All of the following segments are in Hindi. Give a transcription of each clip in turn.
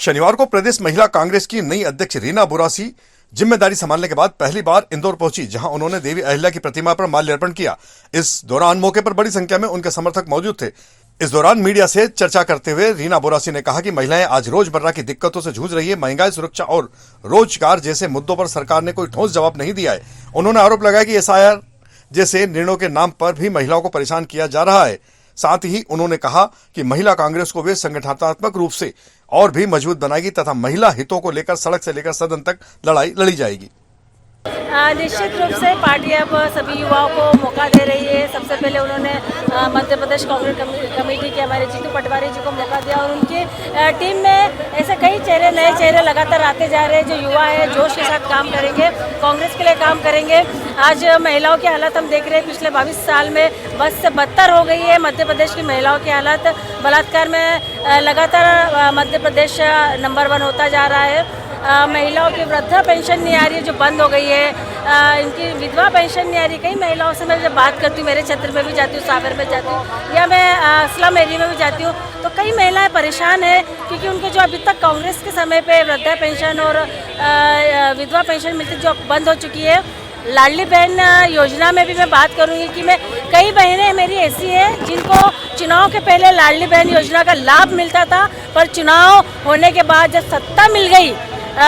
शनिवार को प्रदेश महिला कांग्रेस की नई अध्यक्ष रीना बोरासी जिम्मेदारी संभालने के बाद पहली बार इंदौर पहुंची, जहां उन्होंने देवी अहिल्या की प्रतिमा पर माल्यार्पण किया। इस दौरान मौके पर बड़ी संख्या में उनके समर्थक मौजूद थे। इस दौरान मीडिया से चर्चा करते हुए रीना बोरासी ने कहा कि महिलाएं आज रोजमर्रा की दिक्कतों से जूझ रही है। महंगाई, सुरक्षा और रोजगार जैसे मुद्दों पर सरकार ने कोई ठोस जवाब नहीं दिया है। उन्होंने आरोप लगाया कि एसआईआर जैसे निर्णयों के नाम पर भी महिलाओं को परेशान किया जा रहा है। साथ ही उन्होंने कहा कि महिला कांग्रेस को वे संगठनात्मक रूप से और भी मजबूत बनाएगी तथा महिला हितों को लेकर सड़क से लेकर सदन तक लड़ाई लड़ी जाएगी। निश्चित रूप से पार्टी अब सभी युवाओं को मौका दे रही है। सबसे पहले उन्होंने मध्य प्रदेश कांग्रेस कमेटी के हमारे जीतू पटवारी जी को मौका दिया और उनकी टीम में ऐसे कई चेहरे, नए चेहरे लगातार आते जा रहे हैं जो युवा है, जोश के साथ काम करेंगे, कांग्रेस के लिए काम करेंगे। आज महिलाओं की हालत हम देख रहे हैं, पिछले 22 साल में बस से बदतर हो गई है मध्य प्रदेश की महिलाओं की हालत। बलात्कार में लगातार मध्य प्रदेश नंबर 1 होता जा रहा है। महिलाओं की वृद्धा पेंशन नहीं आ रही है जो बंद हो गई है। इनकी विधवा पेंशन नहीं आ रही। कई महिलाओं से मैं जब बात करती हूँ, मेरे क्षेत्र में भी जाती हूँ, सागर में जाती हूँ या मैं स्लम एरिया में भी जाती हूँ, तो कई महिलाएं परेशान है क्योंकि उनको जो अभी तक कांग्रेस के समय पे वृद्धा पेंशन और विधवा पेंशन मिलती जो बंद हो चुकी है। लाडली बहन योजना में भी मैं बात करूंगी कि मैं कई बहनें मेरी ऐसी हैं जिनको चुनाव के पहले लाडली बहन योजना का लाभ मिलता था, पर चुनाव होने के बाद जब सत्ता मिल गई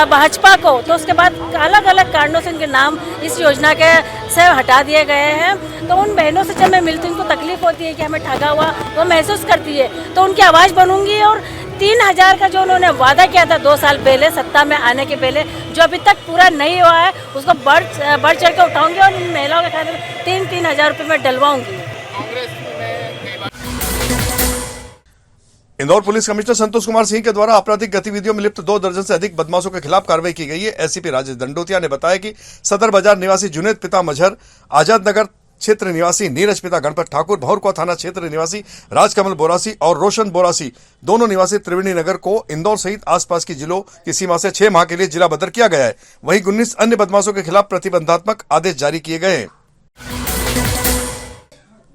भाजपा को, तो उसके बाद अलग अलग कारणों से इनके नाम इस योजना के से हटा दिए गए हैं। तो उन बहनों से जब मैं मिलती हूँ उनको तकलीफ होती है कि हमें ठगा हुआ, वो महसूस करती है। तो उनकी आवाज़ बनूंगी और 3000 का जो उन्होंने वादा किया था 2 साल पहले सत्ता में आने के पहले, जो अभी तक पूरा नहीं हुआ है, उसको बढ़ चढ़ के उठाऊंगी और इन महिलाओं के खाते में 3-3 हज़ार रुपये में डलवाऊंगी। इंदौर पुलिस कमिश्नर संतोष कुमार सिंह के द्वारा आपराधिक गतिविधियों में लिप्त 2 दर्जन से अधिक बदमाशों के खिलाफ कार्रवाई की गई है। एसीपी राजेश दंडोतिया ने बताया कि सदर बाजार निवासी जुनेद पिता मजहर, आजाद नगर क्षेत्र निवासी नीरज पिता गणपत ठाकुर, भौरकुआ थाना क्षेत्र निवासी राजकमल बोरासी और रोशन बोरासी, दोनों निवासी त्रिवेणी नगर को इंदौर सहित आसपास की जिलों की सीमा से 6 माह के लिए जिला बदर किया गया है। वहीं 19 अन्य बदमाशों के खिलाफ प्रतिबंधात्मक आदेश जारी किए गए हैं।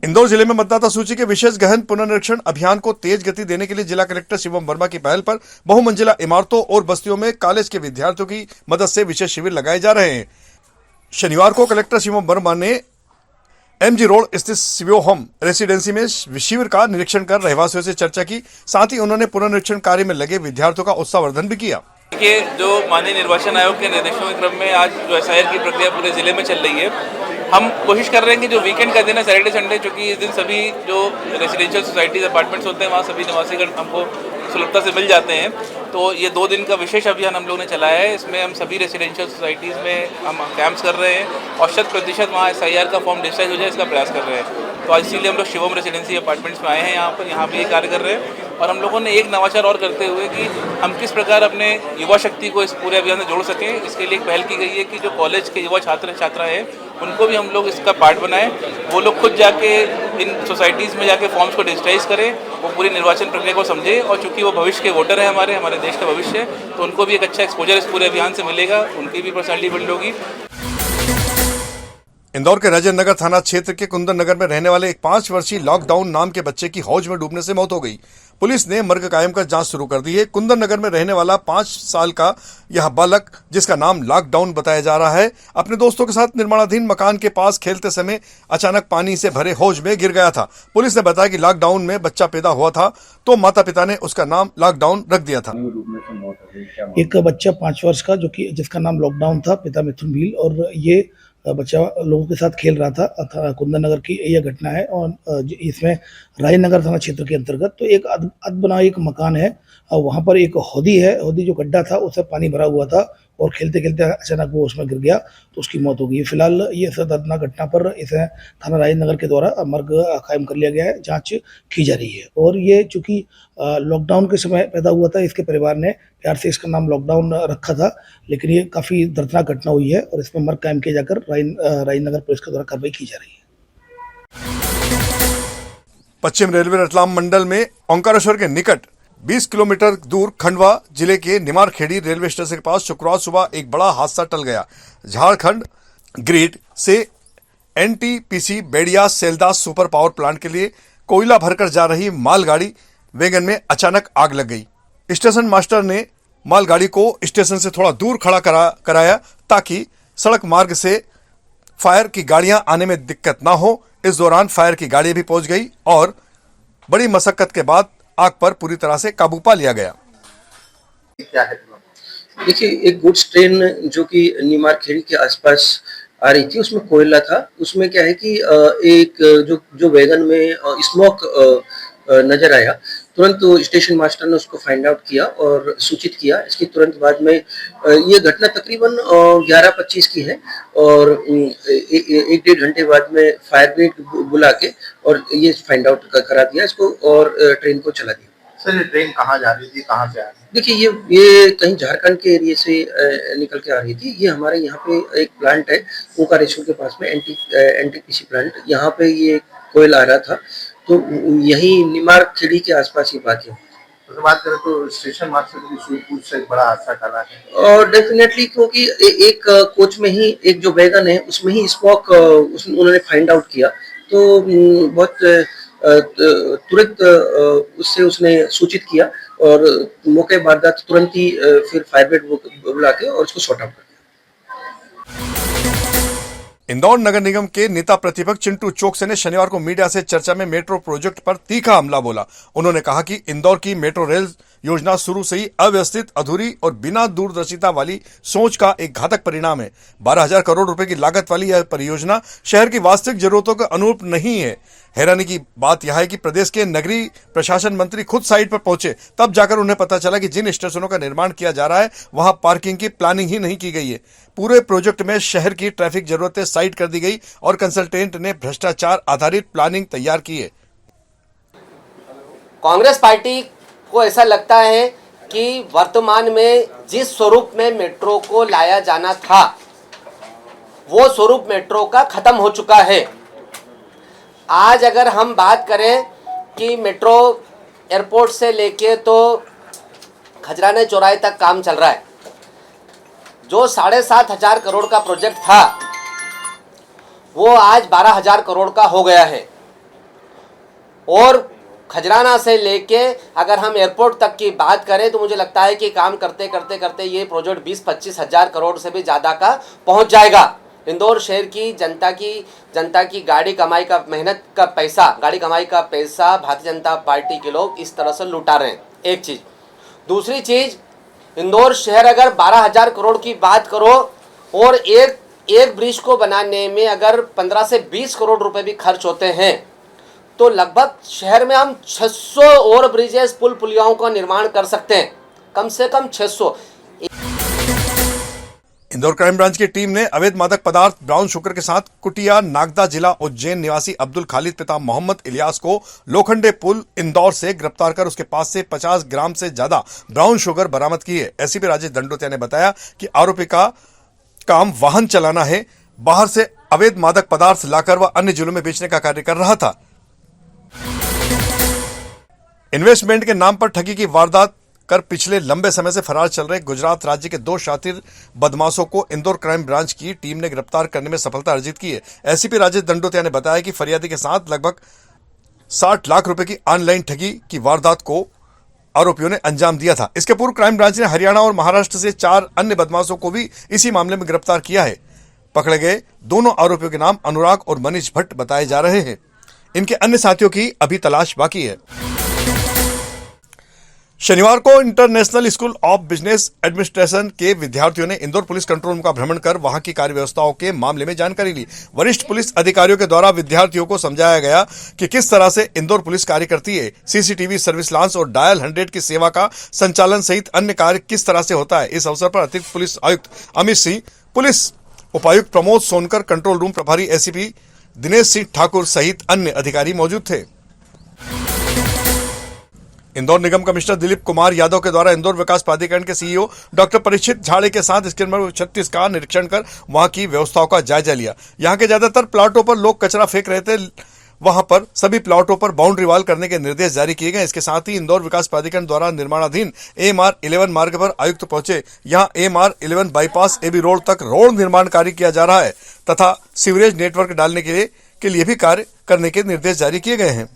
इंदौर जिले में मतदाता सूची के विशेष गहन पुनर्निरीक्षण अभियान को तेज गति देने के लिए जिला कलेक्टर शिवम वर्मा की पहल पर बहुमंजिला इमारतों और बस्तियों में कॉलेज के विद्यार्थियों की मदद से विशेष शिविर लगाए जा रहे हैं। शनिवार को कलेक्टर शिवम वर्मा ने एमजी रोड स्थित शिवो होम रेसिडेंसी में शिविर का निरीक्षण कर रहवासियों से चर्चा की। साथ ही उन्होंने पुनर्निरीक्षण कार्य में लगे विद्यार्थियों का उत्साहवर्धन भी किया। देखिए, जो माननीय निर्वाचन आयोग के निर्देशों के क्रम में आज जो एसआईआर की प्रक्रिया पूरे जिले में चल रही है, हम कोशिश कर रहे हैं कि जो वीकेंड का दिन है, सैटरडे संडे, चूँकि इस दिन सभी जो रेजिडेंशियल सोसाइटीज अपार्टमेंट्स होते हैं वहाँ सभी निवासीगण हमको सुलभता से मिल जाते हैं। तो ये 2 दिन का विशेष अभियान हम लोगों ने चलाया है। इसमें हम सभी रेजिडेंशियल सोसाइटीज़ में हम कैंप्स कर रहे हैं और 100% वहाँ एसआईआर का फॉर्म डिस्ट्राइज हो जाए इसका प्रयास कर रहे हैं। तो आज इसीलिए हम लोग शिवम रेजिडेंसी अपार्टमेंट्स में आए हैं, यहाँ भी ये कार्य कर रहे हैं। और हम लोगों ने एक नवाचार और करते हुए कि हम किस प्रकार अपने युवा शक्ति को इस पूरे अभियान में जोड़ सकें, इसके लिए एक पहल की गई है कि जो कॉलेज के युवा छात्र छात्राएँ हैं उनको भी हम लोग इसका पार्ट बनाएं। वो लोग खुद जाके इन सोसाइटीज़ में जाके फॉर्म्स को डिजिटाइज करें, वो पूरी निर्वाचन प्रक्रिया को समझे और चूंकि वो भविष्य के वोटर हैं, हमारे देश का भविष्य है, तो उनको भी एक अच्छा एक्सपोजर इस पूरे अभियान से मिलेगा, उनकी भी पर्सनैलिटी बिल्ड होगी। इंदौर के रजत नगर थाना क्षेत्र के कुंदन नगर में रहने वाले एक 5 वर्षीय लॉकडाउन नाम के बच्चे की हौज में डूबने से मौत हो गई। पुलिस ने मर्ग कायम कर जांच शुरू कर दी है। कुंदन नगर में रहने वाला 5 साल का यह बालक, जिसका नाम लॉकडाउन बताया जा रहा है, अपने दोस्तों के साथ निर्माणाधीन मकान के पास खेलते समय अचानक पानी से भरे हौज में गिर गया था। पुलिस ने बताया कि लॉकडाउन में बच्चा पैदा हुआ था तो माता पिता ने उसका नाम लॉकडाउन रख दिया था। एक बच्चा 5 वर्ष का जिसका नाम लॉकडाउन था, पिता मिथुन भील, और ये बच्चा लोगों के साथ खेल रहा था। कुंदन नगर की यह घटना है और इसमें राजनगर थाना क्षेत्र के अंतर्गत तो एक अदबना एक मकान है, वहाँ पर एक हौदी है। हौदी जो गड्ढा था उससे पानी भरा हुआ था और खेलते खेलते अचानक वो उसमें गिर गया तो उसकी मौत हो गई। फिलहाल ये दर्दनाक घटना पर इसे थाना राजनगर के द्वारा मर्ग कायम कर लिया गया है, जांच की जा रही है। और ये चूँकि लॉकडाउन के समय पैदा हुआ था, इसके परिवार ने प्यार से इसका नाम लॉकडाउन रखा था, लेकिन ये काफ़ी दर्दनाक घटना हुई है और इसमें मर्ग कायम किया जाकर राजनगर पुलिस के द्वारा कार्रवाई की जा रही है। पश्चिम रेलवे रतलाम मंडल में ओंकारेश्वर के निकट 20 किलोमीटर दूर खंडवा जिले के निमारखेड़ी रेलवे स्टेशन के पास शुक्रवार सुबह एक बड़ा हादसा टल गया। झारखंड ग्रिड से एनटीपीसी बेड़िया सेलदास सुपर पावर प्लांट के लिए कोयला भरकर जा रही मालगाड़ी वैगन में अचानक आग लग गई। स्टेशन मास्टर ने मालगाड़ी को स्टेशन से थोड़ा दूर खड़ा कराया ताकि सड़क मार्ग से फायर की गाड़ियां आने में दिक्कत ना हो। इस दौरान फायर की गाड़ी भी पहुंच गई और बड़ी मशक्कत के बाद आग पर पूरी तरह से काबू पा लिया गया। क्या है? देखिए, एक गुड्स ट्रेन जो कि नीमारखेड़ी के आसपास आ रही थी, उसमें कोयला था। उसमें क्या है कि एक जो वैगन में स्मोक नजर आया। तुरंत स्टेशन मास्टर ने उसको फाइंड आउट किया और सूचित किया। इसके तुरंत बाद में ये घटना तकरीबन 11:25 की है और एक डेढ़ घंटे बाद में फायर ब्रिगेड बुला के और ये फाइंड आउट करा दिया इसको और ट्रेन को चला दिया। सर, ये ट्रेन कहाँ जा रही थी, कहाँ से आ रही थी? देखिए, ये कहीं झारखंड के एरिया से निकल के आ रही थी। ये हमारे यहाँ पे एक प्लांट है ओंकारेश्वर के पास में, एनटीपीसी प्लांट। यहाँ पे ये कोयला आ रहा था, तो यही नीमारखेड़ी के आसपास ये बात है। तो बात करें तो स्टेशन मास्टर की सूझबूझ से बड़ा हादसा टला है। और डेफिनेटली, क्योंकि एक कोच में ही एक जो वैगन है उसमें ही स्मोक उन्होंने फाइंड आउट किया, तो बहुत तुरंत उससे उसने सूचित किया और मौके वारदात तुरंत ही फिर फायर ब्रिगेड बुला के और उसको सॉर्ट आउट कर दिया। इंदौर नगर निगम के नेता प्रतिपक्ष चिंटू चोकसे ने शनिवार को मीडिया से चर्चा में मेट्रो प्रोजेक्ट पर तीखा हमला बोला। उन्होंने कहा कि इंदौर की मेट्रो रेल योजना शुरू से ही अव्यवस्थित, अधूरी और बिना दूरदर्शिता वाली सोच का एक घातक परिणाम है। 12,000 करोड़ रुपए की लागत वाली यह परियोजना शहर की वास्तविक जरूरतों के अनुरूप नहीं है। हैरानी की बात यह है कि प्रदेश के नगरीय प्रशासन मंत्री खुद साइट पर पहुंचे, तब जाकर उन्हें पता चला कि जिन स्टेशनों का निर्माण किया जा रहा है वहां पार्किंग की प्लानिंग ही नहीं की गई है। पूरे प्रोजेक्ट में शहर की ट्रैफिक जरूरतें साइड कर दी गई और कंसल्टेंट ने भ्रष्टाचार आधारित प्लानिंग तैयार की है। कांग्रेस पार्टी को ऐसा लगता है कि वर्तमान में जिस स्वरूप में मेट्रो को लाया जाना था, वो स्वरूप मेट्रो का खत्म हो चुका है। आज अगर हम बात करें कि मेट्रो एयरपोर्ट से लेके तो खजराने चौराहे तक काम चल रहा है, जो 7,500 करोड़ का प्रोजेक्ट था वो आज 12,000 करोड़ का हो गया है। और खजराना से लेके अगर हम एयरपोर्ट तक की बात करें तो मुझे लगता है कि काम करते करते करते ये प्रोजेक्ट 20-25 हज़ार करोड़ से भी ज़्यादा का पहुंच जाएगा। इंदौर शहर की जनता की गाड़ी कमाई का मेहनत का पैसा, गाड़ी कमाई का पैसा भारतीय जनता पार्टी के लोग इस तरह से लुटा रहे हैं, एक चीज़। दूसरी चीज़, इंदौर शहर अगर 12,000 करोड़ की बात करो और एक ब्रिज को बनाने में अगर 15 से 20 करोड़ रुपए भी खर्च होते हैं, तो लगभग शहर में हम 600 और ब्रिजेस, पुल पुलियाओं का निर्माण कर सकते हैं, कम से कम 600। इंदौर क्राइम ब्रांच की टीम ने अवैध मादक पदार्थ ब्राउन शुगर के साथ कुटिया नागदा जिला उज्जैन निवासी अब्दुल खालिद पिता मोहम्मद इलियास को लोखंडे पुल इंदौर से गिरफ्तार कर उसके पास से 50 ग्राम से ज्यादा ब्राउन शुगर बरामद की है। एसीपी राजेश दंडोतिया ने बताया कि आरोपी का काम वाहन चलाना है, बाहर से अवैध मादक पदार्थ लाकर वह अन्य जिलों में बेचने का कार्य कर रहा था। इन्वेस्टमेंट के नाम पर ठगी की वारदात कर पिछले लंबे समय से फरार चल रहे गुजरात राज्य के 2 शातिर बदमाशों को इंदौर क्राइम ब्रांच की टीम ने गिरफ्तार करने में सफलता अर्जित की है। एसीपी राजेश दंडोतिया ने बताया कि फरियादी के साथ लगभग 60 लाख रुपए की ऑनलाइन ठगी की वारदात को आरोपियों ने अंजाम दिया था। इसके पूर्व क्राइम ब्रांच ने हरियाणा और महाराष्ट्र से 4 अन्य बदमाशों को भी इसी मामले में गिरफ्तार किया है। पकड़े गए दोनों आरोपियों के नाम अनुराग और मनीष भट्ट बताए जा रहे हैं। इनके अन्य साथियों की अभी तलाश बाकी है। शनिवार को international school of business administration के विद्यार्थियों ने इंदौर पुलिस कंट्रोल रूम का भ्रमण कर वहां की कार्य व्यवस्थाओं के मामले में जानकारी ली। वरिष्ठ पुलिस अधिकारियों के द्वारा विद्यार्थियों को समझाया गया कि किस तरह से इंदौर पुलिस कार्य करती है, सीसीटीवी सर्विस लॉन्च और डायल 100 की सेवा का संचालन सहित अन्य कार्य किस तरह से होता है। इस अवसर पर अतिरिक्त पुलिस आयुक्त अमित सिंह, पुलिस उपायुक्त प्रमोद सोनकर, कंट्रोल रूम प्रभारी एसीपी दिनेश सिंह ठाकुर सहित अन्य अधिकारी मौजूद थे। इंदौर निगम कमिश्नर दिलीप कुमार यादव के द्वारा इंदौर विकास प्राधिकरण के सीईओ डॉक्टर परीक्षित झाड़े के साथ स्क्रीन नंबर 36 का निरीक्षण कर वहां की व्यवस्थाओं का जायजा लिया। यहां के ज्यादातर प्लाटों पर लोग कचरा फेंक रहे थे, वहां पर सभी प्लाटों पर बाउंड्री वॉल करने के निर्देश जारी किए गए। इसके साथ ही इंदौर विकास प्राधिकरण द्वारा निर्माणाधीन AMR 11 मार्ग पर आयुक्त पहुंचे। यहां AMR 11 बाईपास AB रोड तक रोड निर्माण कार्य किया जा रहा है तथा सीवरेज नेटवर्क डालने के लिए भी कार्य करने के निर्देश जारी किए गए हैं।